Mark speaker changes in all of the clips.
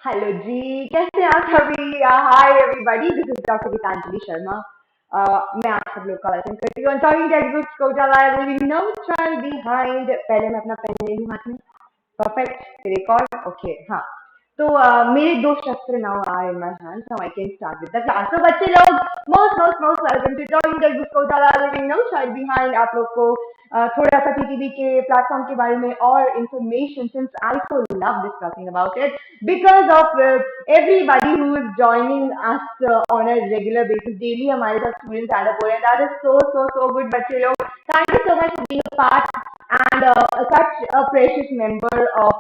Speaker 1: Hello जी, कैसे हैं आप सभी? Hi everybody, this is doctor Geetanjali Sharma. मैं आप सब लोग का वेलकम करती हूँ टॉकिंग टेक्स्ट बुक्स को नो चाइल्ड बिहाइंड। पहले मैं अपना पेन ले लूँ हाथ में। परफेक्ट, रिकॉर्ड, ओके, हाँ। तो मेरे दो शस्त्र now are in my hand, so I can start with the class. तो बच्चे लोग, most most most welcome to talking text books को नो चाइल्ड बिहाइंड। आप लोग को थोड़ा सा टीटीवी के प्लेटफॉर्म के बारे में और information, since I so love discussing about it because of everybody who is joining us on a regular basis daily हमारे साथ students add up हो रहे हैं, that is so good बच्चे लोग। thank you so much for being a part and such a precious member of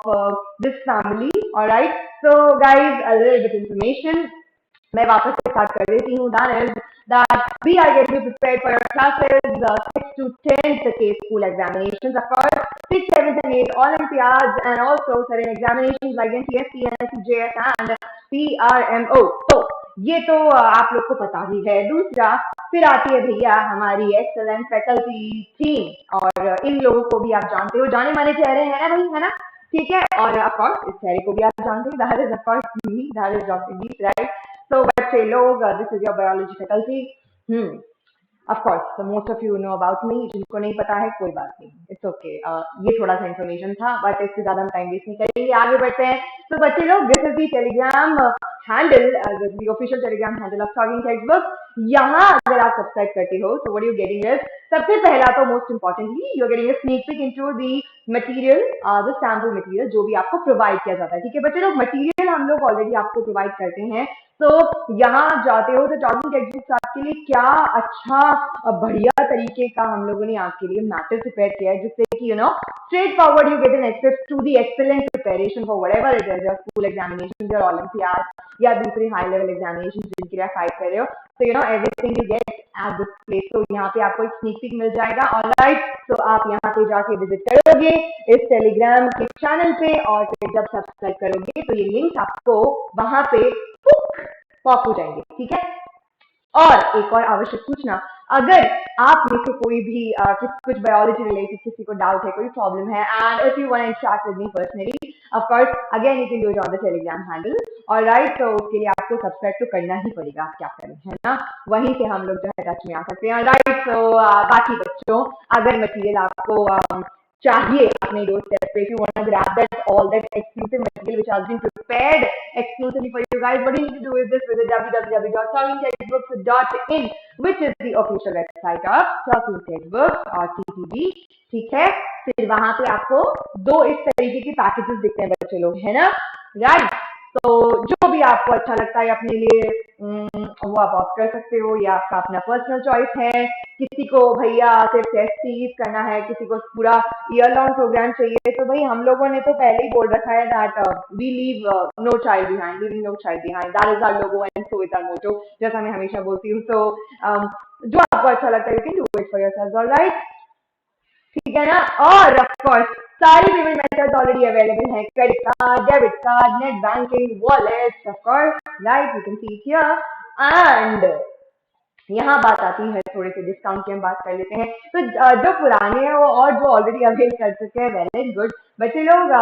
Speaker 1: this family. All right, so guys, a little bit information मैं वापस से start कर देती हूँ। that we are getting you prepared for your classes 6 to 10th के school examinations, of course 6th, 7th and 8th Olympiads and also certain examinations like NTSC, NSCJS and PRMO। तो ये तो आप लोग को पता ही है। दूसरा, फिर आती है भैया हमारी एक्सेलेंट फैकल्टी थीम, और इन लोगों को भी आप जानते हो, जाने माने चेहरे हैं ना भाई, है ना? ठीक है, और ऑफ कोर्स इस चेहरे को भी आप जानते हैं, that is of course me, that is doctor गीत, राइट? तो बच्चे लोग, this is your biology faculty. Of course so most of you know about me, जिनको नहीं पता है कोई बात नहीं, इट्स ओके। ये थोड़ा सा इन्फॉर्मेशन था, बट इससे ज्यादा हम टाइम वेस्ट नहीं करेंगे, आगे बढ़ते हैं। तो बच्चे लोग, this is the Telegram handle, the official Telegram handle of talking text book. यहाँ अगर आप सब्सक्राइब करते हो तो व्हाट यू गेटिंग इज, सबसे पहला तो most importantly you are getting a sneak peek into the material, the sample material जो भी आपको प्रोवाइड किया जाता है। ठीक है बच्चे लोग, मटेरियल हम लोग ऑलरेडी आपको प्रोवाइड करते हैं। तो यहाँ जाते हो तो टॉकिंग टेक्स्ट बुक्स आपके लिए क्या अच्छा बढ़िया तरीके का हम लोगों ने आपके लिए मैटर प्रिपेयर किया है, जिससे कि straight forward you get an access to the excellent preparation for whatever it is, your school examination, your olympiad या दूसरे हाई लेवल एग्जामिनेशन जिनके लिए आप फाइट कर रहे हो। तो everything you get at this place. तो यहाँ पे आपको एक स्नीक पीक मिल जाएगा। ऑलराइट, तो आप यहाँ पे जाके विजिट करोगे इस टेलीग्राम के चैनल पे, और फिर जब सब्सक्राइब करोगे तो ये लिंक आपको वहां पे पॉप हो जाएंगे। ठीक है, और एक और आवश्यक सूचना, अगर आप में से कोई भी कुछ बायोलॉजी रिलेटेड किसी को डाउट है, कोई प्रॉब्लम है, and if you want to chat with me personally, of course again you can do it on the Telegram handle. Alright, तो उसके लिए आपको सब्सक्राइब तो करना ही पड़ेगा, आप क्या करें, है ना? वहीं से हम लोग जो है टच में आ सकते हैं। ऑलराइट, तो बाकी बच्चों, अगर मटेरियल आपको चाहिए अपने दोस्त पे, if you want to grab that all that exclusive material which has been prepared exclusively for you guys, what you need to do is this: visit www.talkingtextbooks.in, which is the official website of Talking Textbooks or TTB। ठीक है, फिर वहां पे आपको दो इस तरीके के पैकेजेस दिखते हैं बच्चे लोग, है ना? राइट, तो जो भी आपको अच्छा लगता है अपने लिए वो आप ऑप्ट कर सकते हो, या आपका अपना पर्सनल चॉइस है। किसी को भैया सिर्फ टेस्ट सीरीज करना है, किसी को पूरा ईयर लॉन्ग प्रोग्राम चाहिए, तो भाई हम लोगों ने तो पहले ही बोल रखा है that we leave no child behind, leaving no child behind, that is our logo and so is our motto, जैसा मैं हमेशा बोलती हूँ। तो जो आपको अच्छा लगता है you can do it for yourself. Alright, ठीक है ना? और ऑफ कोर्स सारी पेमेंट मेथड्स ऑलरेडी अवेलेबल है, credit card, debit card, net banking, wallet, of course, right, you can see here. And यहाँ बात आती है थोड़े से डिस्काउंट की, हम बात कर लेते हैं। तो जो पुराने हैं वो, और जो ऑलरेडी अवेल कर चुके हैं, वेल एंड गुड बच्चे लोग।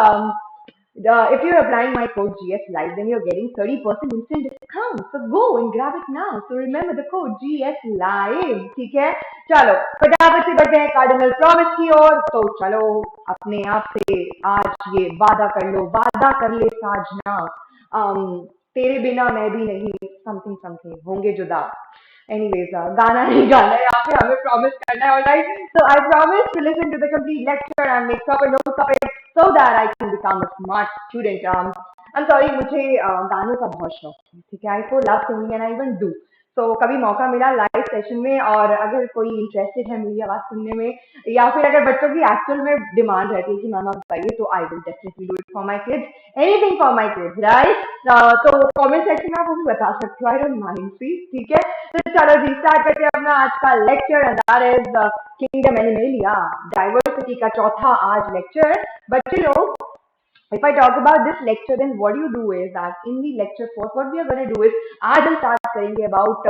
Speaker 1: if you're applying my code GS Live, then you're getting 30% instant discount. So go and grab it now. So remember the code GS Live. ठीक है, चलो फटाफट से बढ़ते हैं कार्डिनल प्रॉमिस की ओर। तो चलो अपने आप से आज ये वादा कर लो, वादा कर ले साजना, तेरे बिना मैं भी नहीं, समथिंग समथिंग होंगे जुदा। Anyways, गाना नहीं गाना है यहाँ पे, हमें प्रॉमिस करना है। Alright, so I promise to listen to the complete lecture and make proper notes of it so that I can become a smart student. I'm sorry, मुझे गानों का बहुत शौक है, ठीक है? I so love singing and I even do. तो कभी मौका मिला लाइव सेशन में, और अगर कोई इंटरेस्टेड है मेरी आवाज सुनने में, या फिर अगर बच्चों की एक्चुअल में डिमांड रहती है कि मामा बताइए, तो I will definitely do it for my kids, anything for my kids, right? तो कमेंट सेक्शन में आप मुझे बता सकते हो, आई डोंट माइंड, सी, ठीक है? तो चलो जी, स्टार्ट करते हैं अपना आज का lecture, and that is kingdom animalia, diversity का चौथा आज लेक्चर। बच्चे लोग, if I talk about this lecture, then what you do is that in the lecture first, what we are going to do is, आज हम start करेंगे about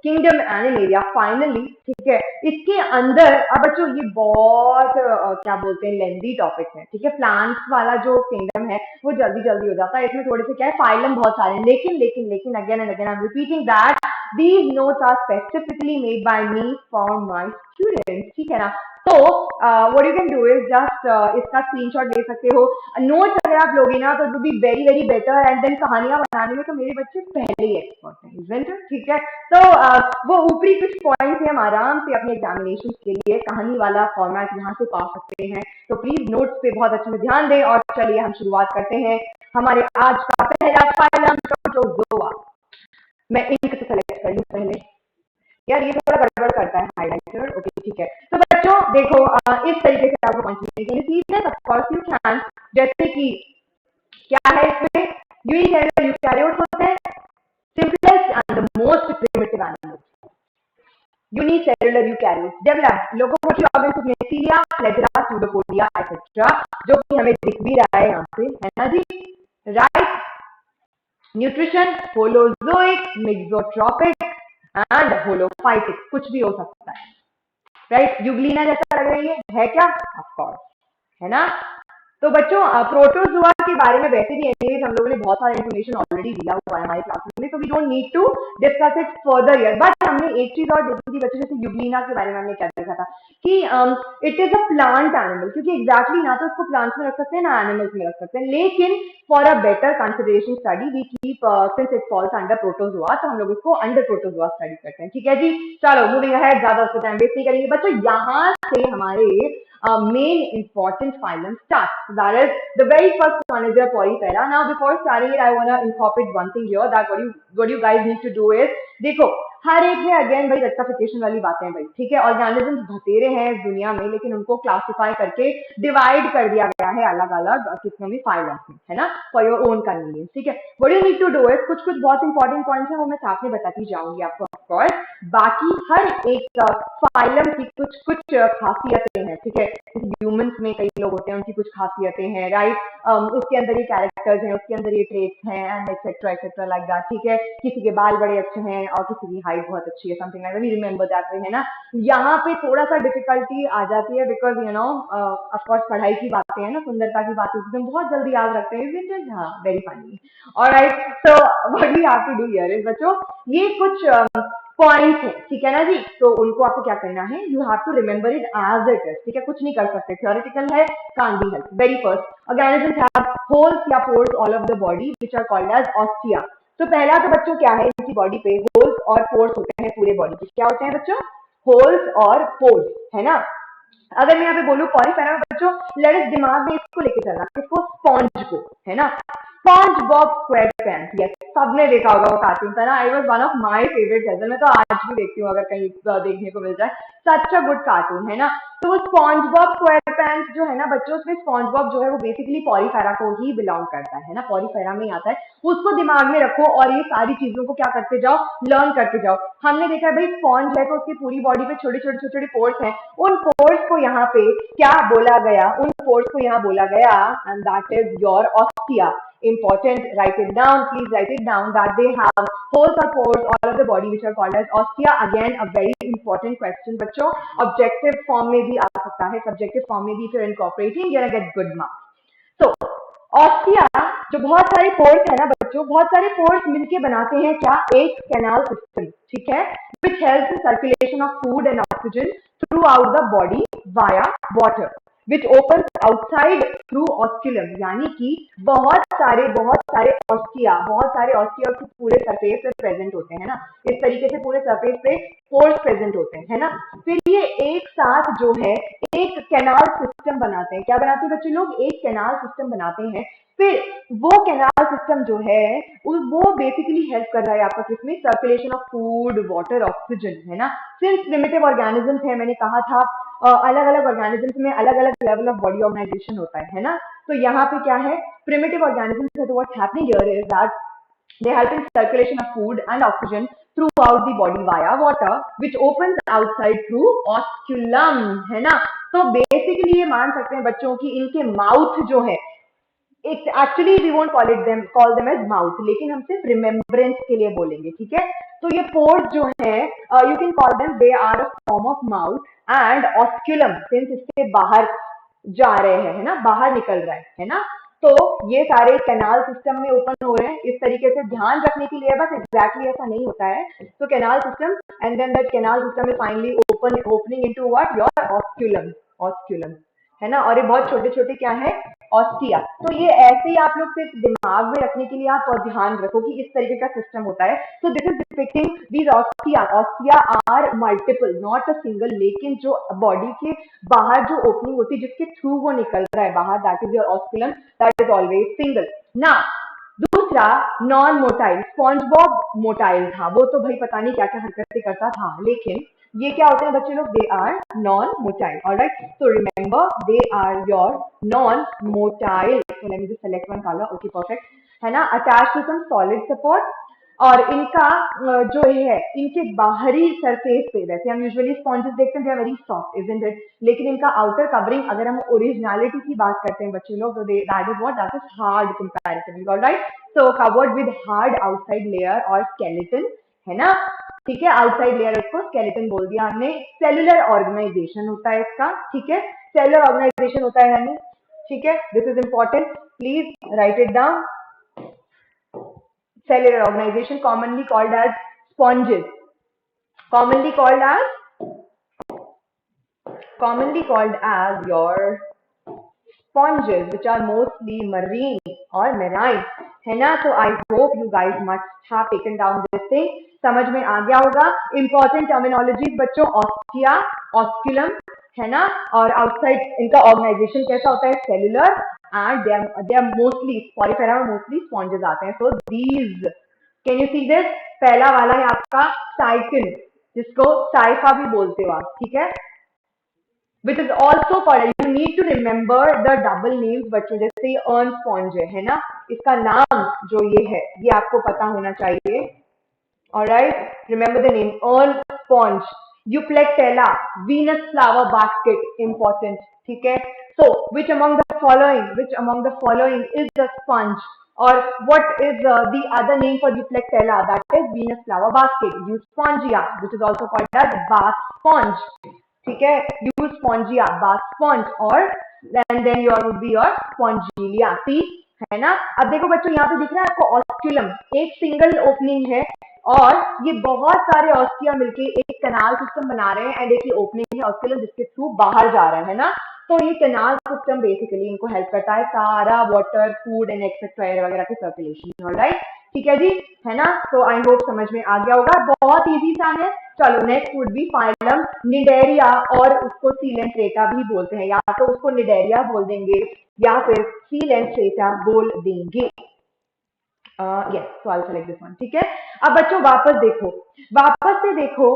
Speaker 1: kingdom animalia finally, ठीक है, इसके अंदर अब बच्चों ये बहुत क्या बोलते हैं लेंदी टॉपिक है, ठीक है। प्लांट्स वाला जो किंगडम है वो जल्दी जल्दी हो जाता है, इसमें थोड़े से क्या है फाइलम बहुत सारे हैं, लेकिन लेकिन लेकिन again and again I am repeating that these notes are specifically made by me for my students, ठीक है ना। तो what you can do is just इसका स्क्रीनशॉट ले सकते हो। नोट्स अगर आप लोगे ना तो it be very very better, and then कहानियां बनाने में तो मेरे बच्चे पहले ही एक्सपर्ट हैं, isn't it? ठीक है। तो वो ऊपरी कुछ पॉइंट्स हैं, हम आराम से अपने एग्जामिनेशन के लिए कहानी वाला फॉर्मेट यहाँ से पा सकते हैं। तो प्लीज नोट्स पे बहुत अच्छे से ध्यान दें, और चलिए हम शुरुआत करते हैं हमारे आज का पहला फाइलम प्रोटोजोआ। मैं इंक से सेलेक्ट कर लूं पहले, यार ये थोड़ा गड़बड़ करता है हाइलाइटर। ओके ठीक है। तो बच्चों देखो इस तरीके से आपको पॉइंट मिलेंगे। सीधे ऑफ कोर्स यू कैन, जैसे कि क्या है इसमें यूनिसेलुलर यूकैरियोट्स होते हैं, simplest and the most primitive animals. Unicellular eukaryotes develop locomotive organs of नेसिलिया, फ्लैजेला, स्यूडोपोडिया एटसेट्रा, जो कि हमें दिख भी रहा है यहाँ पे, है ना जी, राइट। न्यूट्रिशन होलोजोइक, मेसोट्रॉपिक एंड होलोफाइटिक, कुछ भी हो सकता है, राइट। यूग्लिना जैसा लग रही है क्या? ऑफ कोर्स, है ना। तो बच्चों प्रोटोजोआ के बारे में वैसे भी एनीवेज हम लोगों ने बहुत सारा इन्फॉर्मेशन ऑलरेडी दिया हुआ है हमारे क्लासेस में, तो we don't need to discuss it further here. But हमने एक चीज और देखी थी बच्चों, जैसे यूग्लिना के बारे में हमने क्या देखा था कि it is a plant animal, क्योंकि एग्जैक्टली ना तो इसको प्लांट्स में रख सकते हैं ना एनिमल्स में रख सकते हैं, लेकिन for a better consideration study we keep since it falls under protozoa, तो हम लोग इसको अंडर प्रोटोजोआ स्टडी करते हैं, ठीक है जी। चलो मूविंग अहेड, ज्यादा उसका टाइम वेस्ट नहीं करेंगे बच्चों। यहाँ से हमारे main important phylum starts. That is the very first one is your Porifera. Now before starting it, I want to incorporate one thing here that what you guys need to do is, देखो हर एक में again भाई rectification वाली बातें हैं भाई, ठीक है। ऑर्गेनिज्म बतेरे हैं इस दुनिया में, लेकिन उनको क्लासिफाई करके डिवाइड कर दिया गया है अलग अलग किस्मों में, फाइलम्स में, है ना, फॉर योर ओन कन्वीनियंस, ठीक है। What you need to do is, कुछ कुछ बहुत इंपॉर्टेंट पॉइंट्स हैं वो मैं साथ में बताती जाऊंगी आपको ऑफ कोर्स, बाकी हर एक फाइलम की कुछ कुछ खासियतें हैं, ठीक है। ह्यूमंस में कई लोग होते हैं उनकी कुछ खासियतें हैं, राइट। उसके अंदर ये कैरेक्टर्स हैं, उसके अंदर ये ट्रेट्स हैं एंड एक्सेट्रा लाइक दैट, ठीक है। किसी के बाल बड़े अच्छे हैं और किसी की हाइट बहुत अच्छी है, something like that, we remember that way, है ना। यहाँ पे थोड़ा सा डिफिकल्टी आ जाती है because you know of course पढ़ाई की बातें हैं ना, सुंदरता की बातें एकदम बहुत जल्दी याद रखते हैं, हाँ very funny. Alright, so what you have to do here is बच्चों, ये कुछ पॉइंट्स है, ठीक है ना जी। तो उनको आपको क्या करना है, you have to remember it as it is, ठीक है। कुछ नहीं कर सकते, थ्योरेटिकल है, can't be help. Very first, organisms have holes या pores all over the body which are called as ostia. तो पहला तो बच्चों क्या है, इनकी बॉडी पे होल्स और पोर्स होते हैं पूरे बॉडी पे। क्या होते हैं बच्चों? होल्स और पोर्स, है ना। अगर मैं यहाँ पे बोलूँ पॉरीफेरा में बच्चों, लेट्स दिमाग में इसको लेके चलना, इसको स्पॉन्ज को, है ना। स्पॉन्ज बॉब स्क्वारपैंट्स, यस सबने देखा होगा वो कार्टून था ना, it was one of my favourite गजल, मैं तो आज भी देखती हूँ अगर कहीं देखने को मिल जाए, सच अ गुड कार्टून, है ना। तो वो स्पॉन्ज बॉब स्क्वारपैंट्स जो है ना बच्चों, उसमें स्पॉन्ज बॉब जो है वो बेसिकली पॉरीफेरा को ही बिलोंग करता है ना, पॉरीफेरा में ही आता है। उसको दिमाग में रखो और ये सारी चीजों को क्या करते जाओ, लर्न करते जाओ। हमने देखा है भाई स्पॉन्ज है तो उसकी पूरी बॉडी पे छोटे छोटे छोटे छोटे पोर्स हैं, उन पोर्स को यहाँ पे क्या बोला गया, उन पोर्स को यहाँ बोला गया and that is your ostia. Important, write it down, please write it down that they have holes or pores all of the body which are called as ostia. Again a very important question बच्चों, objective form में भी आ सकता है, subjective form में भी, if you're incorporating you're gonna get good marks. So ostia जो बहुत सारे पोर्स है ना बच्चों, बहुत सारे पोर्स मिलके बनाते हैं क्या, एक कैनाल सिस्टम, ठीक है, which helps in circulation of food and oxygen throughout the body via water, which opens outside through osculum, यानी कि बहुत सारे ऑस्टिया उसके पूरे सरफेस पे प्रेजेंट होते हैं ना, इस तरीके से पूरे सरफेस पे पोर्स प्रेजेंट होते हैं, है ना। फिर ये एक साथ जो है एक कैनाल सिस्टम बनाते हैं, क्या बनाते हैं बच्चे लोग, एक कैनाल सिस्टम बनाते हैं। फिर वो कैनाल सिस्टम जो है वो बेसिकली हेल्प कर रहा है आपका किसमें, circulation of food, water, oxygen, है ना। सिंस प्रिमिटिव ऑर्गेनिजम्स है, मैंने कहा था अलग अलग ऑर्गेनिजम्स में अलग अलग लेवल ऑफ बॉडी ऑर्गेनाइजेशन होता है ना। तो यहाँ पे क्या है, प्रिमिटिव ऑर्गेनिजम्स है, तो what's happening here is that they help in circulation of food and oxygen throughout the body via water which opens outside through osculum, है ना। तो बेसिकली ये मान सकते हैं बच्चों की इनके माउथ जो है actually we won't call them as mouth, लेकिन हम सिर्फ रिमेम्बरेंस के लिए बोलेंगे, ठीक है। तो ये पोर्स जो है you can call them, they are a form of mouth and osculum, since इसके बाहर जा रहे हैं, है ना, बाहर निकल रहा है ना। तो ये सारे कैनाल सिस्टम में ओपन हो रहे हैं, इस तरीके से ध्यान रखने के लिए, बस एग्जैक्टली ऐसा नहीं होता है। तो canal system and then that canal system is finally opening into what, your osculum, osculum, है ना। और ये बहुत छोटे छोटे क्या है, ऑस्टिया। तो ये ऐसे ही आप लोग सिर्फ दिमाग में रखने के लिए आप ध्यान रखो कि इस तरीके का सिस्टम होता है। तो this is depicting these ostia, ostia are multiple not a single, लेकिन जो बॉडी के बाहर जो ओपनिंग होती है जिसके थ्रू वो निकल रहा है बाहर, that is your osculum, that is always single ना। दूसरा non motile, sponge Bob motile था, वो तो भाई पता नहीं क्या क्या हरकतें करता था, लेकिन ये क्या होते हैं बच्चे लोग, they are non motile, alright. So remember they are your non motile. So let me just select one colour, okay perfect, है ना। Attach to some solid support, और इनका जो है इनके बाहरी सरफेस पे, वैसे हम यूजुअली स्पॉन्जेस देखते हैं, they are very soft, isn't it, लेकिन इनका आउटर कवरिंग, अगर हम ओरिजिनलिटी की बात करते हैं बच्चे लोग, तो that is what, that is hard comparatively, alright. So covered with hard outside layer और स्केलेटन, है ना, ठीक है। आउटसाइड लेयर उसको स्केलेटन बोल दिया हमने। सेलुलर ऑर्गेनाइजेशन होता है इसका, ठीक है, सेलुलर ऑर्गेनाइजेशन होता है हमें, ठीक है। This is important, please right it down. Cellular organization commonly called as sponges, commonly called as your sponges, which are mostly marine or marine, है ना। तो I hope you guys must have taken down this thing, समझ में आ गया होगा। Important terminologies बच्चों, ostia, osculum, है ना, और आउटसाइड इनका ऑर्गेनाइजेशन कैसा होता है, cellular, and they are mostly Porifera में मोस्टली स्पॉन्जेस आते हैं। So these, can you see this, पहला वाला है आपका साइकिन, जिसको साइफा भी बोलते हो आप, ठीक है, which is also called, you need to remember the double names बच्चों, जैसे अर्न स्पॉन्ज है ना, इसका नाम जो ये है ये आपको पता होना चाहिए, alright, remember the name, earn sponge, Euplectella, Venus flower basket, important, ठीक है। So which among the following is the sponge, or what is the other name for Euplectella, that is Venus flower basket, Euspongia, which is also called as bath sponge, ठीक है, Euspongia, bath sponge, और and then your would be your Spongilia, see, है ना। अब देखो बच्चों, यहाँ पे दिख रहा है आपको ऑस्क्यूलम, एक सिंगल ओपनिंग है, और ये बहुत सारे ऑस्टिया मिलके एक कैनाल सिस्टम बना रहे हैं, एंड एक ये ओपनिंग है ऑस्क्यूलम जिसके थ्रू बाहर जा रहा है ना। तो ये कैनाल सिस्टम बेसिकली इनको हेल्प करता है सारा water, food and etcetera air वगैरह के सर्कुलेशन, ऑलराइट, ठीक है जी, है ना। तो आई होप समझ में आ गया होगा, बहुत इजी सा है। चलो next would be phylum Cnidaria, और उसको सीलेंट्रेटा भी बोलते हैं, या तो उसको निडेरिया बोल देंगे या फिर सीलेंट्रेटा बोल देंगे। Yes, so I select this one, ठीक है। अब बच्चों वापस से देखो,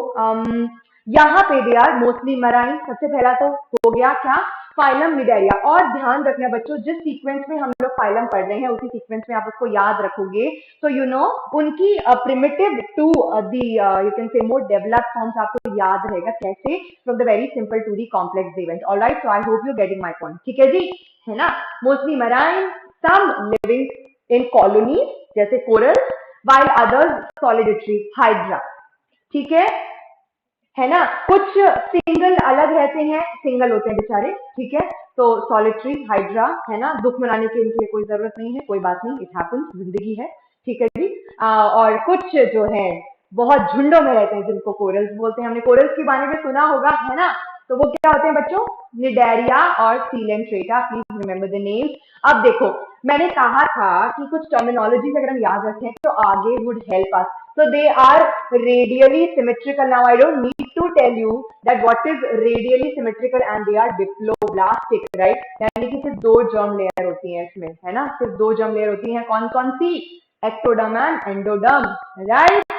Speaker 1: यहाँ पे दे आर मोस्टली मराइन, सबसे पहला तो हो गया क्या, फाइलम निडेरिया। और ध्यान रखना बच्चों, जिस सीक्वेंस में हम लोग फाइलम पढ़ रहे हैं उसी सीक्वेंस में आप उसको याद रखोगे, तो यू नो उनकी primitive to the you can say more developed forms आपको याद रहेगा कैसे, from the very simple to the complex event, alright. So I hope you getting my point, ठीक है जी, है ना। Mostly marine, some living in colony जैसे coral, while others solitary Hydra, ठीक है ना। कुछ सिंगल अलग रहते हैं, सिंगल होते हैं बेचारे, ठीक है। तो सॉलिटरी हाइड्रा, है ना, दुख मनाने की इनके लिए कोई जरूरत नहीं है, कोई बात नहीं, इट हैपेंस, जिंदगी है, ठीक है जी। और कुछ जो है बहुत झुंडों में रहते हैं, जिनको कोरल्स बोलते हैं, हमने कोरल्स के बारे में सुना होगा, है ना। तो वो क्या होते हैं बच्चों, निडेरिया और Coelenterata, please remember the name. अब देखो, मैंने कहा था कि कुछ टर्मिनोलॉजी अगर हम याद रखें तो आगे would help us. So they are radially symmetrical. Now I don't need to tell you that what is radially symmetrical, and they are diploblastic, right? यानी कि सिर्फ दो जर्म लेयर होती हैं इसमें, है ना, सिर्फ दो जर्म लेयर होती हैं, कौन कौन सी, एक्टोडर्म एंड एंडोडर्म, राइट,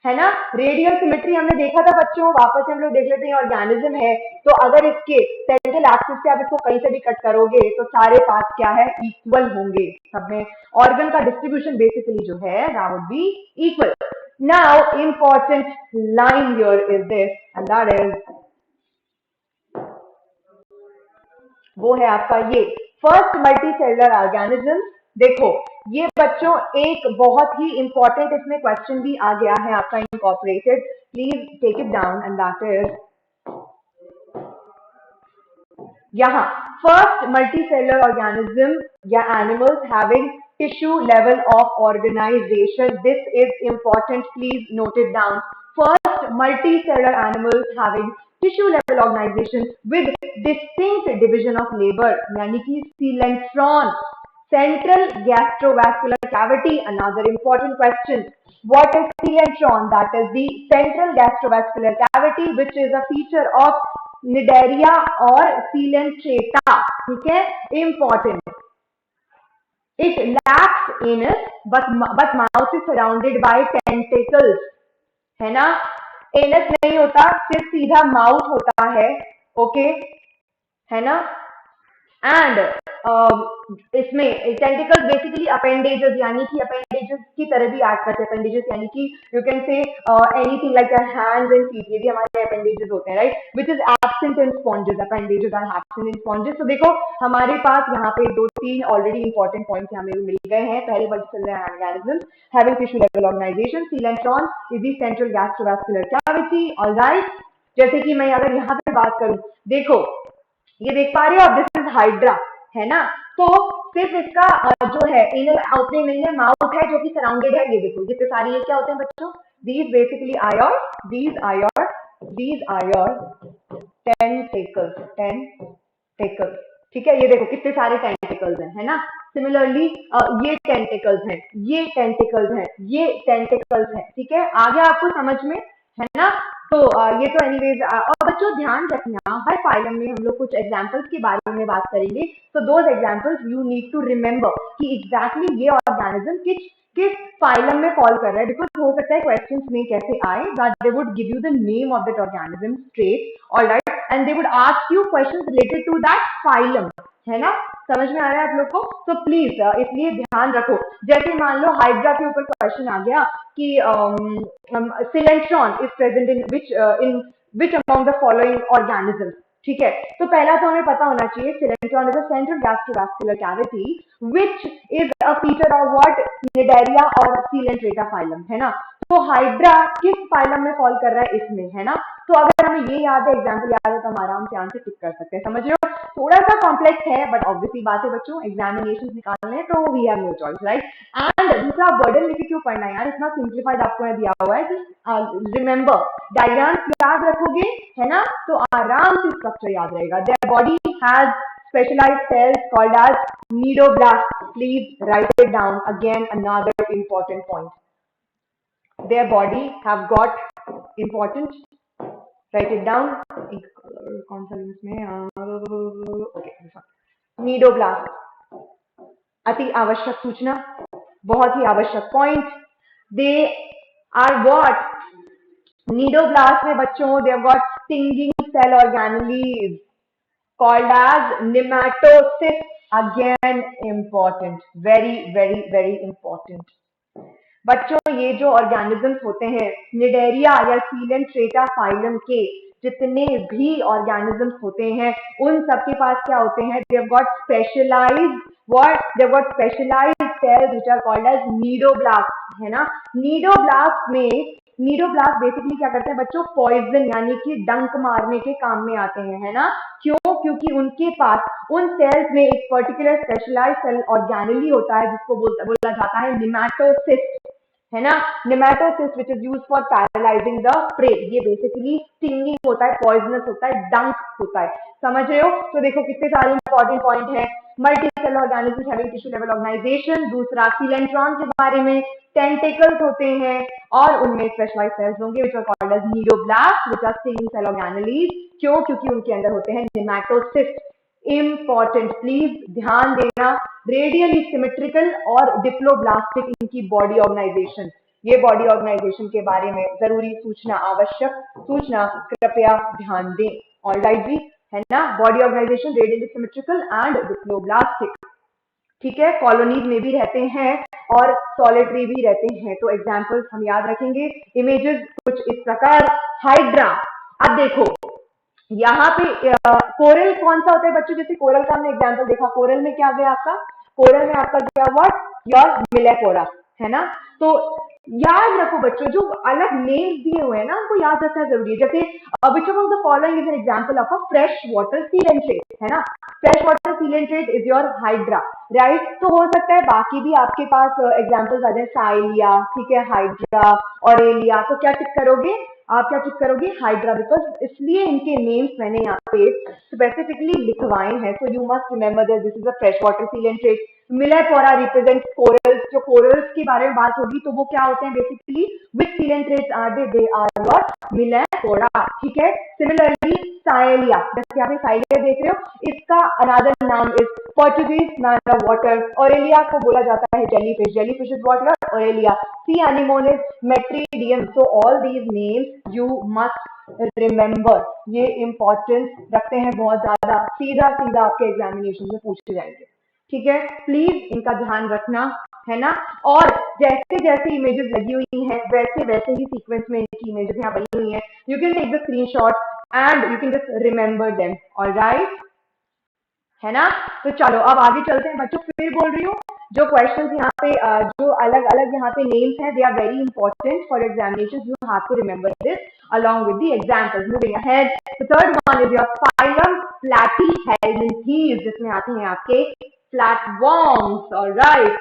Speaker 1: है ना। रेडियल सिमेट्री हमने देखा था बच्चों, वापस हम लोग देख लेते हैं। ऑर्गेनिज्म है तो अगर इसके सेंट्रल एक्सिस से आप इसको कहीं से भी कट करोगे तो सारे पार्ट क्या है, इक्वल होंगे सब में। ऑर्गन का डिस्ट्रीब्यूशन बेसिकली जो है that would be equal. Now important line here is this, and that is, वो है आपका ये फर्स्ट मल्टीसेलुलर ऑर्गेनिज्म, देखो ये बच्चों एक बहुत ही इंपॉर्टेंट इसमें क्वेश्चन भी आ गया है आपका incorporated, please take it down and that is यहाँ फर्स्ट मल्टीसेलुलर ऑर्गेनिज्म या animals having tissue level of organisation, this is important, please note it down. First multicellular animals having tissue level organisation with distinct division of labour, यानी कि सीलेंट्रॉन, central gastrovascular cavity, another important question, what is coelentron? That is the central gastrovascular cavity which is a feature of Cnidaria or Coelenterata, ठीक है, important, it lacks anus but mouth is surrounded by tentacles, है ना, anus नहीं होता, सिर्फ सीधा mouth होता है, ओके, है ना, एंड इसमें टेंटिकल्स बेसिकली अपेंडेजेस, यानी कि अपेंडेजेस की तरह भी एक्ट करते हैं, अपेंडेजेस यानी कि you can say anything like hands and feet, ये भी हमारे अपेंडेजेस होते हैं, right, which is absent in sponges, appendages are absent in sponges. तो देखो हमारे पास यहाँ पे 2-3 ऑलरेडी इंपॉर्टेंट पॉइंट्स हमें मिल गए हैं। पहले multicellular organism having tissue level organisation, coelenteron is the central gastrovascular cavity, alright. जैसे कि मैं अगर यहाँ पे बात करूं, देखो ये देख पा रहे हो आप, दिस इज हाइड्रा, है ना, तो सिर्फ इसका जो है इनर ओपनिंग नहीं है, माउथ है जो कि सराउंडेड है, ये देखो जितने सारे ये क्या होते हैं बच्चों, these basically are your tentacles, ठीक है, ये देखो कितने सारे टेंटिकल्स हैं, है ना, सिमिलरली ये टेंटिकल्स हैं, ये टेंटिकल्स हैं, ये टेंटिकल्स हैं, ठीक है, आ गया आपको समझ में, है ना। तो ये तो एनीवेज, और बच्चों ध्यान रखना हर फाइलम में हम लोग कुछ एग्जांपल्स के बारे में बात करेंगे, तो those examples you need to remember कि एग्जैक्टली ये ऑर्गेनिज्म किस फाइलम में फॉल कर रहा है, बिकॉज हो सकता है क्वेश्चंस में कैसे आए, that they would give you the name of that organism straight, alright, and they would ask you questions related to that phylum, है ना, समझ में आ रहा है आप लोग को, तो प्लीज इसलिए ध्यान रखो। जैसे मान लो हाइड्रा के ऊपर क्वेश्चन आ गया कि coelenteron is present in which among the following organisms, ठीक है, तो पहला तो हमें पता होना चाहिए coelenteron is a central gastrovascular cavity which is a feature of what, Cnidaria और Coelenterata फाइलम, है ना, तो हाइड्रा किस फाइलम में फॉल कर रहा है, इसमें, है ना, तो अगर हमें ये याद है, एग्जाम्पल याद है, तो हम आराम से आंसर टिक कर सकते हैं, समझ रहे हो, थोड़ा सा कॉम्प्लेक्स है बट ऑब्वियसली बात है बच्चों, एग्जामिनेशन निकालने हैं तो we have no choice, right. And दूसरा बर्डन लेके क्यों पढ़ना है यार, इतना सिंप्लीफाइड आपको मैं दिया हुआ है कि रिमेंबर डायग्राम्स याद रखोगे, है ना, तो आराम से स्ट्रक्चर याद रहेगा। Their body has specialized cells called as cnidoblasts, please write it down, again another important point, their body have got important, write it down, कौन सा इसमें, ओके, नीडोब्लास्ट, अति आवश्यक सूचना, बहुत ही आवश्यक point, they are what, cnidoblast में बच्चों they have got stinging cell organelles called as nematocysts, again important, very important। बच्चों ये जो ऑर्गेनिजम्स होते हैं Cnidaria या Coelenterata फाइलम के जितने भी ऑर्गेनिजम्स होते हैं उन सबके पास क्या होते हैं, they have got specialized what, they have got specialized cells which are called as cnidoblasts, है ना, नीडोब्लास्ट में, नीडोब्लास्ट बेसिकली क्या करते हैं बच्चों, पॉइजन यानी कि डंक मारने के काम में आते हैं, है ना, क्यों, क्योंकि उनके पास उन सेल्स में एक पर्टिकुलर स्पेशलाइज्ड सेल ऑर्गेनेली होता है जिसको बोला जाता है नेमाटोसिस्ट, है ना, nematocyst which is used for paralysing the prey, ये बेसिकली स्टिंगिंग होता है, पॉइजनस होता है, डंक होता है, समझ रहे हो। तो देखो कितने सारे इंपॉर्टेंट पॉइंट है, multicellular organism having tissue level organisation, दूसरा सीलेंट्रॉन के बारे में, टेंटिकल्स होते हैं और उनमें स्पेशलाइज्ड सेल्स होंगे which are called as cnidoblast which are stinging cell organelles, क्यों, क्योंकि उनके अंदर होते हैं नेमाटोसिस्ट, इंपॉर्टेंट, प्लीज ध्यान देना, रेडियली सिमेट्रिकल और डिप्लोब्लास्टिक इनकी बॉडी ऑर्गेनाइजेशन, ये बॉडी ऑर्गेनाइजेशन के बारे में जरूरी सूचना, आवश्यक सूचना, कृपया ध्यान दें, ऑलराइट जी, है ना, body organisation radially symmetrical and diploblastic, ठीक है, कॉलोनीज में भी रहते हैं और सॉलिटरी भी रहते हैं, तो एग्जाम्पल्स हम याद रखेंगे, इमेजेस कुछ इस प्रकार, हाइड्रा, अब देखो यहाँ पे कोरल कौन सा होता है बच्चों, जैसे कोरल का हमने एग्जाम्पल देखा, कोरल में क्या गया आपका, कोरल में आपका गया व्हाट, योर मिलेपोरा, है ना। तो याद रखो बच्चों, जो अलग नेम्स दिए हुए हैं ना उनको याद रखना जरूरी है। जैसे which of the following is an example of a fresh water coelenterate, है ना। Fresh water coelenterate is your hydra, right. तो हो सकता है बाकी भी आपके पास एग्जाम्पल्स आ जाए, साइलिया, ठीक है, हाइड्रा, ऑरेलिया, तो क्या टिक करोगे आप, क्या टिक करोगे, हाइड्रा, बिकॉज इसलिए इनके नेम्स मैंने यहाँ पे स्पेसिफिकली लिखवाए हैं। So you must remember that this is a fresh water coelenterate. Millepora represent corals, जो कोरल्स के बारे में बात होगी तो वो क्या होते हैं basically, which coelenterates are they are what, Millepora, ठीक है। सिमिलरली साइलिया, जैसे यहाँ पे साइलिया देख रहे हो, इसका अनदर नाम is Portuguese man of water. Aurelia को बोला जाता है jellyfish, jellyfish is what your Aurelia. Sea anemone is Metridium. So all these names you must remember, ये इंपॉर्टेंस रखते हैं बहुत ज्यादा, सीधा सीधा आपके एग्जामिनेशन में पूछे जाएंगे, ठीक है। प्लीज इनका ध्यान रखना, है ना। और जैसे जैसे इमेजेस लगी हुई हैं वैसे वैसे ही सीक्वेंस में इनकी इमेजेस यहाँ बनी हुई हैं, you can take the screenshot and you can just remember them, alright, है ना। तो चलो अब आगे चलते हैं बच्चों, फिर बोल रही हूँ, जो क्वेश्चंस यहाँ पे जो अलग अलग यहाँ पे नेम्स हैं, they are very important for examination, you have to remember this along with the examples. Moving ahead, the third one is your phylum Platyhelminthes, जिसमें आते हैं आपके flatworms, alright.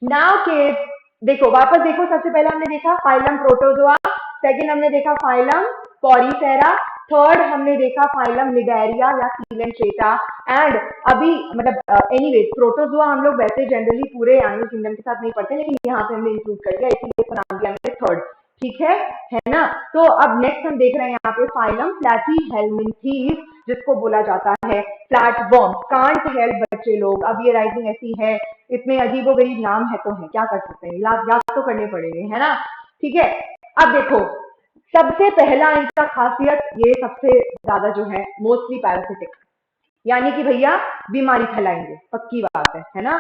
Speaker 1: नाउ किड्स, देखो वापस देखो, सबसे पहले हमने देखा फाइलम प्रोटोजोआ, सेकंड हमने देखा फाइलम पॉरीफेरा, थर्ड हमने देखा फाइलम निडेरिया या सीलेंट्रेटा, एंड अभी मतलब एनीवेज प्रोटोजोआ हम लोग वैसे जनरली पूरे एनिमल किंगडम के साथ नहीं पढ़ते, लेकिन यहाँ पे हमने इंक्लूड कर दिया इसीलिए इसका नाम दिया हमने थर्ड, ठीक है ना। तो अब नेक्स्ट हम देख रहे हैं यहाँ पे फाइलम प्लैटीहेल्मिन्थीज, जिसको बोला जाता है फ्लैटवर्म। कांट हेल्प बच्चे लोग, अब ये राइटिंग ऐसी है, इतने अजीबोगरीब नाम है तो है, क्या कर सकते हैं, याद तो करने पड़ेंगे, है ना, ठीक है। अब देखो सबसे पहला इनका खासियत, ये सबसे ज्यादा जो है मोस्टली पैरासिटिक, यानी कि भैया बीमारी फैलाएंगे, पक्की बात है ना,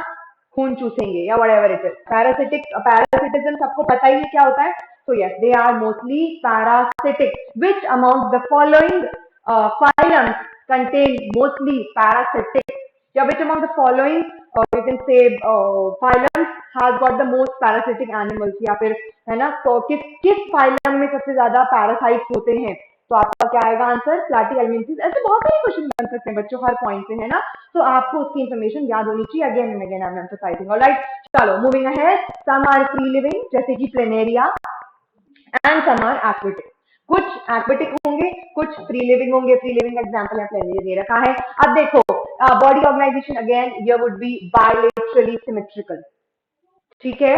Speaker 1: खून चूसेंगे या whatever it is. Parasitic, parasitism सबको पता ही है क्या होता है। So yes, they are mostly parasitic. Which among the following phylums contain mostly parasitic, या which among the following you can say phylums has got the most parasitic animals, या फिर है ना, तो किस फाइलम में सबसे ज्यादा पैरासाइट्स होते हैं, तो आपका क्या आएगा आंसर, प्लैटीहेल्मिन्थीज। ऐसे बहुत सारे क्वेश्चन बन सकते हैं बच्चों हर पॉइंट पे, है ना, तो आपको उसकी इन्फॉर्मेशन याद होनी चाहिए, again and again I am emphasising, alright. चलो moving ahead, some are free living जैसे कि Planaria and some are aquatic, कुछ एक्वेटिक होंगे कुछ फ्री लिविंग होंगे, फ्री लिविंग एग्जांपल यहाँ प्लेनेरिया दे रखा है। अब देखो बॉडी ऑर्गेनाइजेशन, अगेन ये वुड बी बायलेटरली सिमेट्रिकल, ठीक है,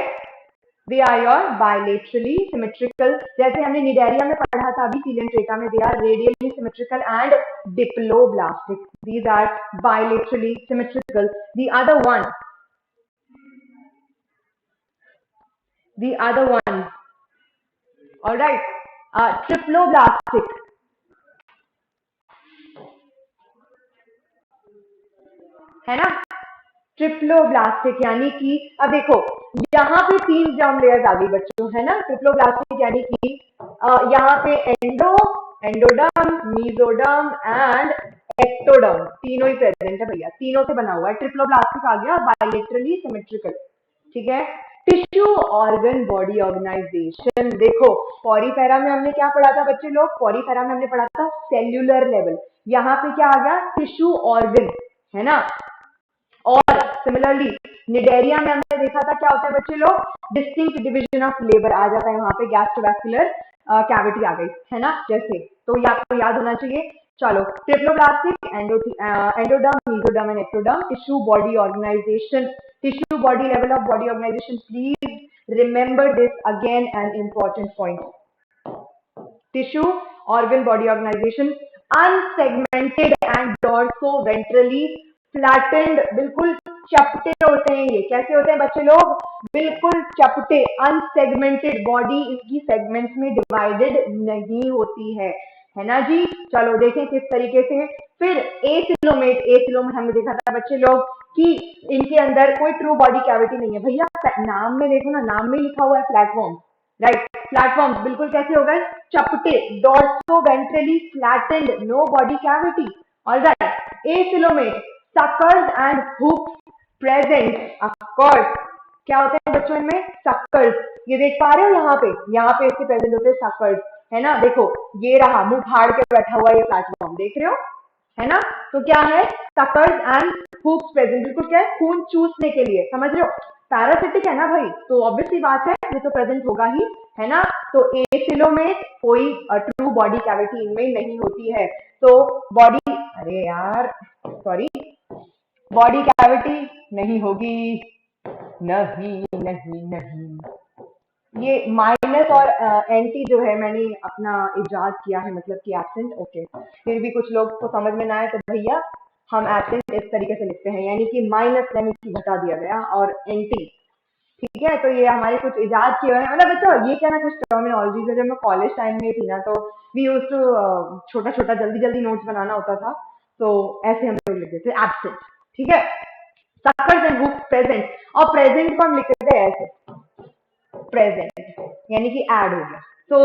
Speaker 1: they are your bilaterally symmetrical. जैसे हमने निडेरिया में पढ़ा था, अभी सीलेंट्रेटा में they are radially symmetrical and diploblastic, these are bilaterally symmetrical. The other one, all right, triploblastic, है ना, ट्रिप्लोब्लास्टिक यानी कि अब देखो यहाँ पे 3 जर्म लेयर्स आ गई बच्चों, है ना। ट्रिप्लोब्लास्टिक यानी कि यहाँ पे एंडोडर्म, मीजोडर्म एंड एक्टोडर्म, तीनों ही प्रेजेंट है भैया, तीनों से बना हुआ है, ट्रिप्लोब्लास्टिक आ गया, बायलेटरली सिमेट्रिकल, ठीक है। टिश्यू ऑर्गन बॉडी ऑर्गेनाइजेशन, देखो पॉरीफेरा में हमने क्या पढ़ा था बच्चे लोग, पॉरीफेरा में हमने पढ़ा था सेल्यूलर लेवल, यहाँ पे क्या आ गया, टिश्यू ऑर्गन, है ना। और सिमिलरली निडेरिया में हमने देखा था क्या होता है बच्चे लोग, डिस्टिंक्ट डिवीजन ऑफ लेबर आ जाता है वहां पे, गैस्ट्रोवैस्कुलर कैविटी आ गई, है ना, जैसे, तो ये आपको याद होना चाहिए। चलो triploblastic, endoderm, mesoderm and ectoderm, tissue body organisation, tissue body level of body organisation, please remember this again an important point, tissue organ body organisation, unsegmented and dorsoventrally flattened, बिल्कुल चपटे होते हैं ये, कैसे होते हैं बच्चे लोग, बिल्कुल चपटे, अनसेगमेंटेड, बॉडी इसकी सेगमेंट्स में डिवाइडेड नहीं होती है ना जी। चलो देखें किस तरीके से। फिर एसिलोमेट, एसिलोमेट हमने देखा था बच्चे लोग कि इनके अंदर कोई ट्रू बॉडी कैविटी नहीं है भैया, नाम में देखो ना, नाम में लिखा हुआ है फ्लैटफॉर्म, राइट। प्लेटफॉर्म्स बिल्कुल कैसे हो गए, चपटे, dorsoventrally flattened, no body cavity. Alright, acoelomate, suckers and hooks present, of course. क्या होते हैं बच्चों इनमें, सक्कर्स। ये देख पा रहे हो यहाँ पे इसके प्रेजेंट होते हैं सक्कर्स, है ना। देखो ये रहा मुंह फाड़ के बैठा हुआ ये प्लेटफॉर्म, देख रहे हो, है ना। तो क्या है, सकर्स एंड हुक्स प्रेजेंट, बिल्कुल क्या है, खून चूसने के लिए, समझ रहे हो। पैरासिटिक है ना भाई, तो ऑब्वियसली बात है ये तो प्रेजेंट होगा ही, है ना। तो एसिलो में कोई ट्रू बॉडी कैविटी इनमें नहीं होती है। तो बॉडी, अरे यार सॉरी, बॉडी कैविटी नहीं होगी, नहीं नहीं नहीं। ये माइनस और एंटी जो है मैंने अपना इजाद किया है, मतलब कि एब्सेंट, ओके। फिर भी कुछ लोग को समझ में ना आए तो भैया हम एब्सेंट इस तरीके से लिखते हैं, यानी कि माइनस यानी कि घटा दिया गया, और एंटी, ठीक है। तो ये हमारे कुछ इजाद किए हुए हैं, मतलब बच्चों ये क्या ना कुछ टर्मिनोलॉजी है, जब मैं कॉलेज टाइम में थी ना तो वी यूज टू छोटा छोटा जल्दी जल्दी नोट्स बनाना होता था, तो ऐसे हम लोग लिखते थे एब्सेंट, ठीक है। सक्कर्स एंड हुक्स प्रेजेंट, और प्रेजेंट को हम लिखते थे ऐसे, प्रेजेंट यानी कि ऐड हो गया। तो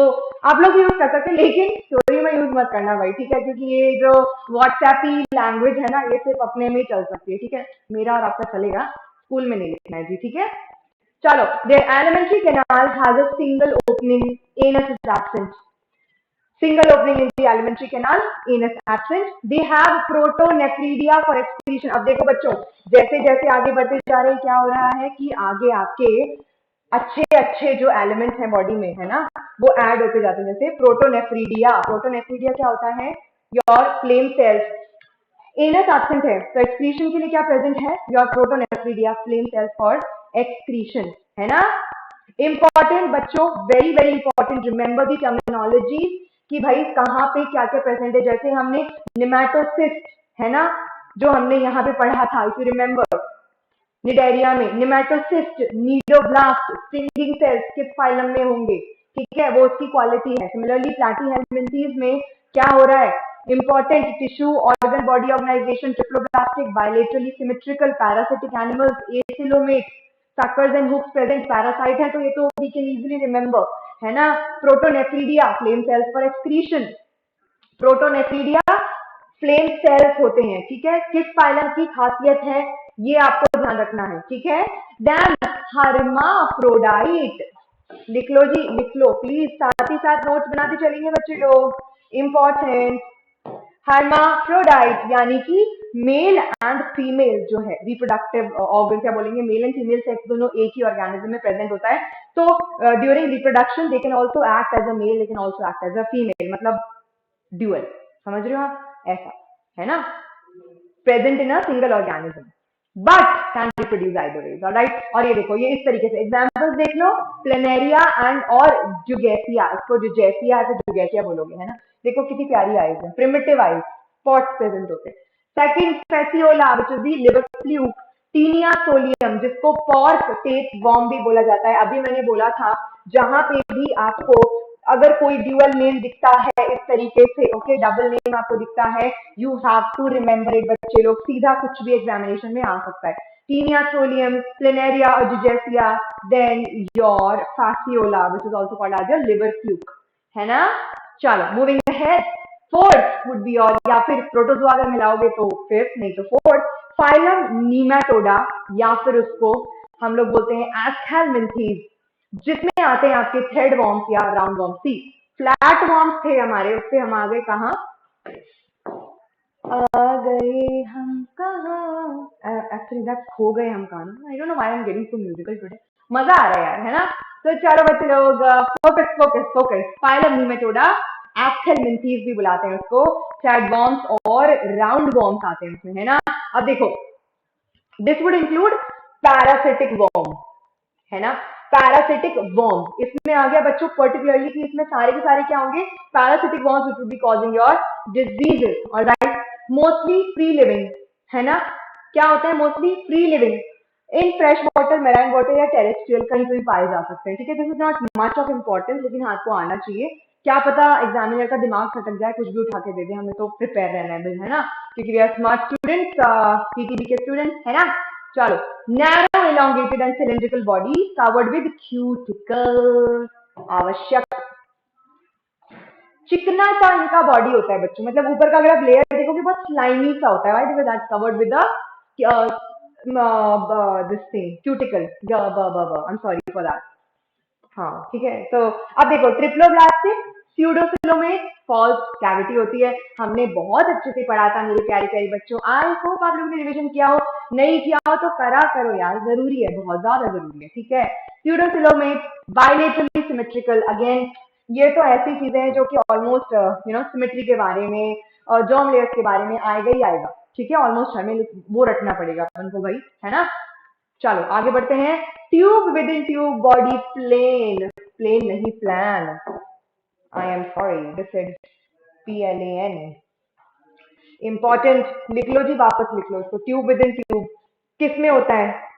Speaker 1: आप लोग यूज कर सकते हैं, लेकिन स्टोरी में यूज मत करना भाई, ठीक है, क्योंकि ये जो व्हाट्सएप ही लैंग्वेज है ना, ये सिर्फ अपने में ही चल सकती है, ठीक है। मेरा और आपका चलेगा, स्कूल में नहीं लिखना है जी, ठीक है। चलो, their alimentary canal has a single opening, anus is absent. Single opening in the alimentary canal, anus absent. They have protonephridia for excretion. अब देखो बच्चों, जैसे जैसे आगे बढ़ते जा रहे हैं क्या हो रहा है कि आगे आपके अच्छे अच्छे जो एलिमेंट्स हैं बॉडी में, है ना, वो ऐड होते जाते हैं। जैसे प्रोटोनेफ्रीडिया, प्रोटोनेफ्रीडिया क्या होता है, your flame cells. Anus absent है तो एक्सक्रीशन के लिए क्या प्रेजेंट है, your protonephridia flame cells for excretion, है ना। इंपॉर्टेंट बच्चों, very very important, remember the terminology कि भाई कहाँ पे क्या क्या प्रेजेंट है। जैसे हमने निमेटोसिस्ट, है ना, जो हमने यहाँ पे पढ़ा था, इफ यू रिमेंबर, निडेरिया में निमेटोसिस्ट, नीडोब्लास्ट, स्टिंगिंग सेल्स किस फाइलम में होंगे, ठीक है, वो उसकी क्वालिटी है। सिमिलरली प्लैटीहेल्मिन्थीज में क्या हो रहा है, important tissue organ body organisation, triploblastic, bilaterally symmetrical, parasitic animals, acoelomate, suckers and hooks present, parasite है, तो ये तो वी कैन इजीली रिमेंबर, है ना। Protonephridia flame cells for excretion, protonephridia flame cells होते हैं, ठीक है। किस फाइलम की खासियत है ये आपको ध्यान रखना है, ठीक है। देन हर्माफ्रोडाइट, लिख लो जी, लिख लो प्लीज, साथ ही साथ नोट्स बनाते चलेंगे बच्चे लोग, इंपॉर्टेंट। हर्माफ्रोडाइट यानी कि मेल एंड फीमेल जो है रिप्रोडक्टिव ऑर्गन, क्या बोलेंगे, मेल एंड फीमेल सेक्स दोनों एक ही ऑर्गेनिज्म में प्रेजेंट होता है। तो during reproduction they can also act as a male, they can also act as a female, मतलब ड्यूअल, समझ रहे हो आप, ऐसा, है ना। Present in a single organism but can reproduce either ways, alright. और ये देखो, ये इस तरीके से एग्जांपल्स देख लो, प्लेनेरिया एंड और जुगैसिया, इसको जुगैसिया है तो जुगैसिया बोलोगे, है ना। देखो कितनी प्यारी आइज है, प्रिमिटिव आइज, स्पॉट्स प्रेजेंट होते हैं। Second Fasciola which is the liver fluke, Taenia solium जिसको पॉर्क टेप वॉर्म भी बोला जाता है। अभी मैंने बोला था जहां पे भी आपको अगर कोई ड्यूअल नेम दिखता है इस तरीके से, ओके, डबल नेम आपको दिखता है, you have to remember it बच्चे लोग, सीधा कुछ भी एग्जामिनेशन में आ सकता है। टीनिया सोलियम, प्लेनेरिया और जुगैसिया, then your Fasciola which is also called as a liver fluke, है ना। चलो moving ahead, fourth would be, और या फिर प्रोटोजोआ अगर मिलाओगे तो फिफ्थ, नहीं तो फोर्थ, फाइलम नीमेटोडा, या फिर उसको हम लोग बोलते हैं एस्केलमिंथीज, जिसमें आते हैं आपके थ्रेड वॉर्म्स या राउंड वॉर्म्स। सी फ्लैट वॉर्म्स थे हमारे, उससे हम आ गए कहाँ, आ गए हम कहाँ, एक्चुअली दैट खो गए हम कहाँ, I don't know why I am getting so musical today, मजा आ रहा है यार, है ना। तो चलो बच्चे लोग, focus focus focus, phylum nematoda, aschelminthes भी बुलाते हैं उसको, थ्रेड वॉर्म्स और राउंड वॉर्म्स आते हैं उसमें, है ना। अब देखो, this would include parasitic worm, है ना, पैरासिटिक वॉर्म इसमें आ गया बच्चों, पर्टिकुलरली कि इसमें सारे के सारे क्या होंगे, parasitic worms which will be causing your diseases, alright. Mostly free living, है ना, क्या होता है, mostly free living in fresh water, marine water या टेरेस्ट्रियल, कहीं पे भी पाए जा सकते हैं, ठीक है। This is not much of importance, लेकिन हाथ को आना चाहिए, क्या पता एग्जामिनर का दिमाग खटक जाए, कुछ भी उठा के दे दे, हमें तो प्रिपेयर रहना है ना, क्योंकि we are smart students, PTB के स्टूडेंट्स, है ना। चलो, narrow elongated and cylindrical body covered with cuticles, आवश्यक। चिकना सा इनका बॉडी होता है बच्चों, मतलब ऊपर का अगर आप लेयर देखोगे बहुत स्लाइमी सा होता है, right, because that's covered with this thing cuticle, I am sorry for that. हाँ ठीक है, तो अब देखो ट्रिप्लोब्लास्टिक स्यूडोसिलोमेट फॉल्स कैविटी होती है। हमने बहुत अच्छे से पढ़ा था मेरे प्यारे प्यारे बच्चों, आई होप आप लोगों ने रिवीजन किया हो, नहीं किया हो तो करा करो यार, जरूरी है, बहुत ज्यादा जरूरी है, ठीक है। स्यूडोसिलोमेट बाइलेटरली सिमेट्रिकल, अगेन ये तो ऐसी चीजें हैं जो कि ऑलमोस्ट सिमेट्री के बारे में और जॉम लेयर्स के बारे में आएगा ही आएगा, ठीक है, ऑलमोस्ट हमें वो रटना पड़ेगा अपन को भाई, है ना। चलो आगे बढ़ते हैं। Tube within tube body plane, plane नहीं plan, I am sorry this is PLAN, important लिख लो जी, वापस लिख लो इसको। ट्यूब विद इन ट्यूब किस में होता है,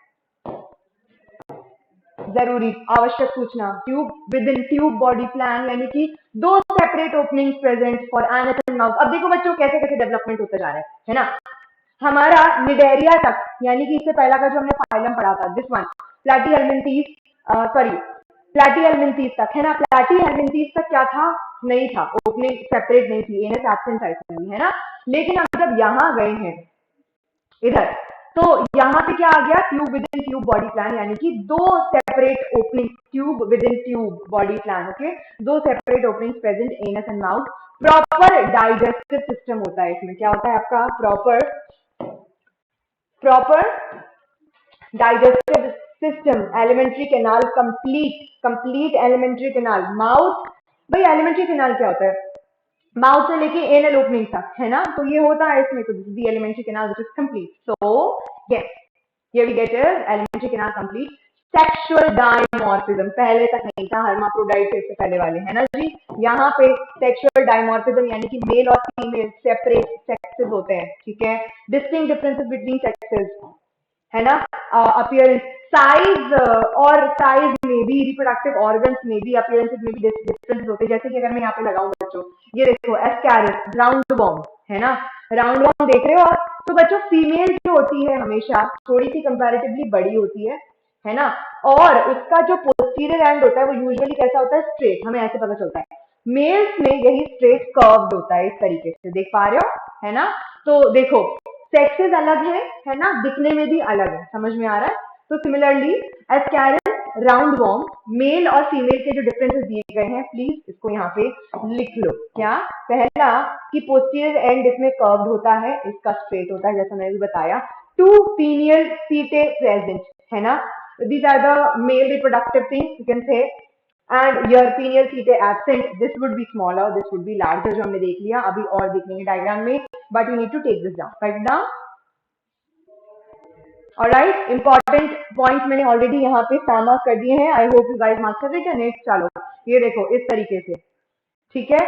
Speaker 1: जरूरी आवश्यक सूचना, tube within tube body plan यानी कि दो separate openings present for anus and mouth. अब देखो बच्चों कैसे कैसे डेवलपमेंट होता जा रहा है ना। हमारा निडेरिया तक, यानी कि इससे पहला का जो हमने फाइलम पढ़ा था, दिस वन प्लैटीहेल्मिन्थीस, सॉरी प्लैटीहेल्मिन्थीस तक, है ना। प्लैटीहेल्मिन्थीस तक क्या था, नहीं था, ओपनिंग सेपरेट नहीं थी, एनस एब्सेंट था इसमें, है ना। लेकिन अब जब यहाँ गए हैं इधर, तो यहाँ पे क्या आ गया, tube within tube body plan, यानी कि दो separate opening, tube within tube body plan, okay, दो separate openings present anus and mouth. Proper digestive system होता है इसमें, क्या होता है आपका proper proper digestive system, alimentary canal complete, complete alimentary canal, mouth, भाई एलिमेंट्री कैनाल क्या होता है, माउथ से लेके एनल ओपनिंग तक, है ना, तो ये होता है इसमें, तो the alimentary canal which is complete, so yes here we get is alimentary canal complete. Sexual dimorphism पहले तक नहीं था, हर्माफ्रोडाइट से इससे पहले वाले, है ना जी। यहाँ पे सेक्सुअल डायमॉर्फिज्म यानी कि मेल और फीमेल सेपरेट सेक्सेस होते हैं, ठीक है, डिस्टिंक्ट डिफरेंसेस बिटवीन सेक्सेस, है ना। अपीयरेंस, साइज, और साइज में भी, रिप्रोडक्टिव ऑर्गन्स में भी, अपीयरेंसेस में भी डिफरेंस होते हैं। जैसे कि अगर मैं यहाँ पे लगाऊं बच्चों, ये देखो एस्कैरिस राउंड वॉर्म, है ना, राउंड वॉर्म देख रहे हो आप, तो बच्चों फीमेल जो होती है हमेशा थोड़ी सी कंपैरेटिवली बड़ी होती है ना, और उसका जो पोस्टीरियर एंड होता है वो यूजुअली कैसा होता है, स्ट्रेट, हमें ऐसे पता चलता है। मेल्स में यही स्ट्रेट कर्व्ड होता है, इस तरीके से देख पा रहे हो, है ना। तो देखो सेक्सेस अलग है ना, दिखने में भी अलग है, समझ में आ रहा है। तो similarly Ascaris roundworm, male और फीमेल के जो डिफरेंसेस दिए गए हैं, प्लीज इसको यहाँ पे लिख लो। क्या, पहला कि पोस्टीरियर एंड इसमें कर्व्ड होता है, इसका स्ट्रेट होता है, जैसा मैंने भी बताया। टू पीनियल सीटे प्रेजेंट, है ना, these are the male reproductive things you can say, and your pineal setae absent, this would be smaller, this would be larger, जो हमने देख लिया, अभी और देखेंगे डायग्राम में, but you need to take this down, write it down, alright। important points मैंने already यहाँ पे sum up कर दिए हैं, I hope you guys master it, and next चलो ये देखो इस तरीके से, ठीक है,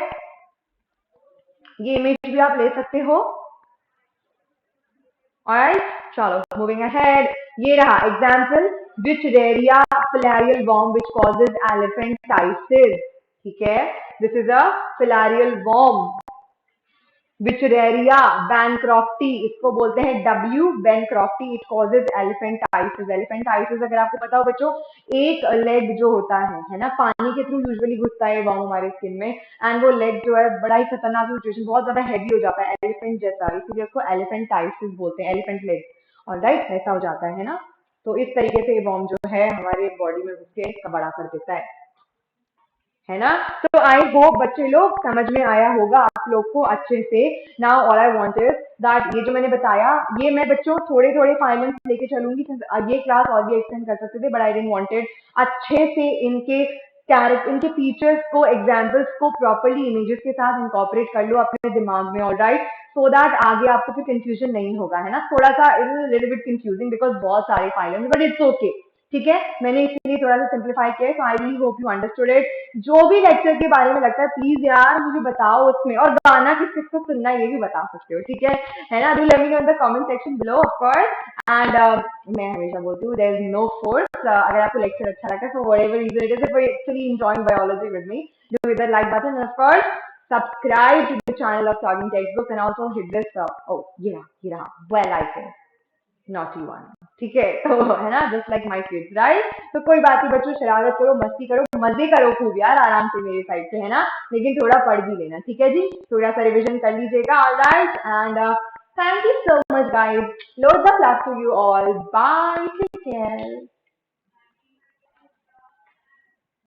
Speaker 1: ये इमेज भी आप ले सकते हो, alright, चलो moving ahead, ये रहा example, Wichreria filarial worm which causes elephantiasis, ठीक है, this is a filarial worm, Wichreria bancrofti, इसको बोलते हैं W bancrofti, it causes elephantiasis, elephantiasis अगर आपको पता हो बच्चों, एक लेग जो होता है ना, पानी के थ्रू यूजुअली घुसता है वर्म हमारे स्किन में, एंड वो लेग जो है बड़ा ही खतरनाक सिचुएशन, बहुत ज्यादा हैवी हो जाता है, एलिफेंट जैसा, इसीलिए उसको एलिफेंटाइसिस बोलते हैं, एलिफेंट लेग, ऑलराइट, ऐसा हो जाता है ना। तो इस तरीके से वर्म जो है हमारे बॉडी में घुस के बड़ा कर देता है ना। तो आई होप बच्चे लोग समझ में आया होगा आप लोग को अच्छे से। Now all I want is that, ये जो मैंने बताया, ये मैं बच्चों थोड़े थोड़े फाइलेंस लेके चलूंगी, ये क्लास और भी एक्सटेंड कर सकते थे, बट आई डिडंट वांटेड, अच्छे से इनके कैरेक्टर, इनके फीचर्स को, एग्जाम्पल्स को प्रॉपरली इमेजेस के साथ इंकॉर्पोरेट कर लो अपने दिमाग में, ऑलराइट, सो दैट आगे आपको फिर कंफ्यूजन नहीं होगा, है ना। थोड़ा सा it is little bit confusing because बहुत सारे फाइलेंस, बट इट्स ओके, ठीक है, मैंने इसलिए थोड़ा सा सिंप्लीफाई किया है, so I really hope you understood it. जो भी लेक्चर के बारे में लगता है प्लीज यार मुझे बताओ उसमें, और गाना किस किस को सुनना है ये भी बता सकते हो, ठीक है ना। Do let me know in the comment section below of course, and मैं हमेशा बोलती हूँ देयर इज नो फोर्स, अगर आपको लेक्चर अच्छा लगता है for whatever reason it is, if you actually enjoying biology with me, do hit the like button, and of course subscribe to the channel of Talking Textbooks, and also hit this oh, yeah, well icon, not you one. ठीक है, तो है ना, just like my kids, right. तो कोई बात नहीं बच्चों, शरारत करो, मस्ती करो, मजे करो खूब यार, आराम से मेरे साइड से, है ना। लेकिन थोड़ा पढ़ भी लेना, ठीक है जी, थोड़ा सा रिविजन कर लीजिएगा, alright. And thank you so much guys, load the class to you all, bye, take care.